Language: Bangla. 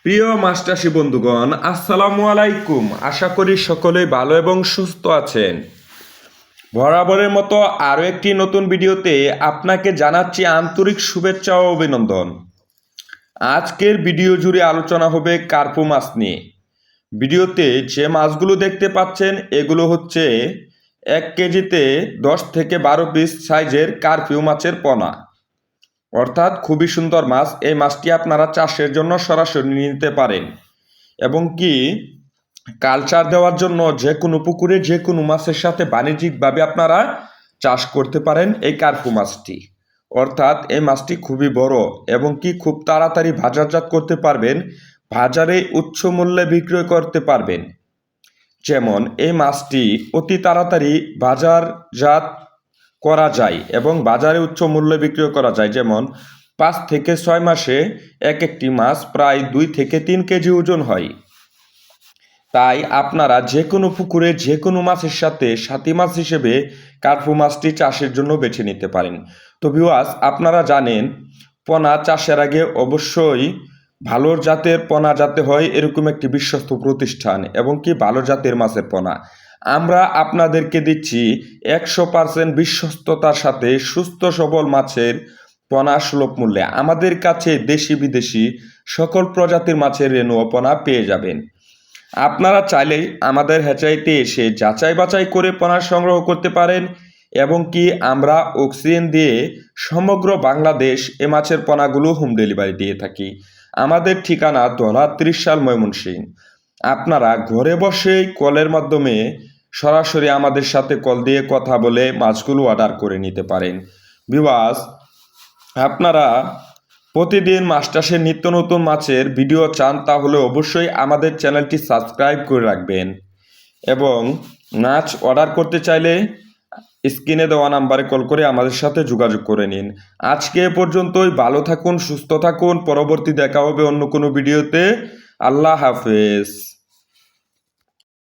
প্রিয় মাস্টারসি বন্ধুগণ, আসসালামু আলাইকুম। আশা করি সকলেই ভালো এবং সুস্থ আছেন। বরাবরের মতো আরও একটি নতুন ভিডিওতে আপনাকে জানাচ্ছি আন্তরিক শুভেচ্ছা ও অভিনন্দন। আজকের ভিডিও জুড়ে আলোচনা হবে কার্পু মাছ নিয়ে। ভিডিওতে যে মাছগুলো দেখতে পাচ্ছেন এগুলো হচ্ছে 1 কেজিতে 10 থেকে 12 পিস সাইজের কার্পিউ মাছের পোনা, অর্থাৎ খুবই সুন্দর মাছ। এই মাছটি আপনারা চাষের জন্য সরাসরি নিতে পারেন এবং কি কালচার দেওয়ার জন্য যে কোনো পুকুরে যে কোনো মাছের সাথে বাণিজ্যিকভাবে আপনারা চাষ করতে পারেন এই কার্পু মাছটি। অর্থাৎ এই মাছটি খুবই বড় এবং কি খুব তাড়াতাড়ি বাজারজাত করতে পারবেন, বাজারে উচ্চ মূল্যে বিক্রয় করতে পারবেন। যেমন এই মাছটি অতি তাড়াতাড়ি বাজারজাত করা যায় এবং বাজারে উচ্চ মূল্যে বিক্রয় করা যায়। যেমন 5 থেকে 6 মাসে এক একটি মাছ প্রায় 2 থেকে 3 কেজি ওজন হয়। তাই আপনারা যে কোনো পুকুরে যে কোনো মাছের সাথে সাথী মাছ হিসেবে কার্পু মাছটি চাষের জন্য বেছে নিতে পারেন। তো ভিউয়ার্স, আপনারা জানেন পোনা চাষের আগে অবশ্যই ভালো জাতের পোনা যাতে হয় এরকম একটি বিশ্বস্ত প্রতিষ্ঠান এবং কি ভালো জাতের মাছের পোনা আমরা আপনাদেরকে দিচ্ছি 100% বিশ্বস্ততার সাথে সুস্থ সবল মাছের পোনা সুলভ মূল্যে। আমাদের কাছে দেশি বিদেশি সকল প্রজাতির মাছের রেণু ও পোনা পেয়ে যাবেন। আপনারা চাইলেই আমাদের হ্যাচারিতে এসে যাচাই বাছাই করে পোনা সংগ্রহ করতে পারেন এবং কি আমরা অক্সিজেন দিয়ে সমগ্র বাংলাদেশ এ মাছের পোনাগুলো হোম ডেলিভারি দিয়ে থাকি। আমাদের ঠিকানা ধলা 30 সাল ময়মনসিংহ। আপনারা ঘরে বসেই কলের মাধ্যমে সরাসরি আমাদের সাথে কল দিয়ে কথা বলে মাছগুলো অর্ডার করে নিতে পারেন। ভিউয়ার্স, আপনারা প্রতিদিন মাস্টার্সের নিত্য নতুন মাছের ভিডিও চান তাহলে অবশ্যই আমাদের চ্যানেলটি সাবস্ক্রাইব করে রাখবেন এবং মাছ অর্ডার করতে চাইলে স্ক্রিনে দেওয়া নাম্বারে কল করে আমাদের সাথে যোগাযোগ করে নিন। আজকে এ পর্যন্তই। ভালো থাকুন, সুস্থ থাকুন। পরবর্তী দেখা হবে অন্য কোনো ভিডিওতে। আল্লাহ হাফেজ।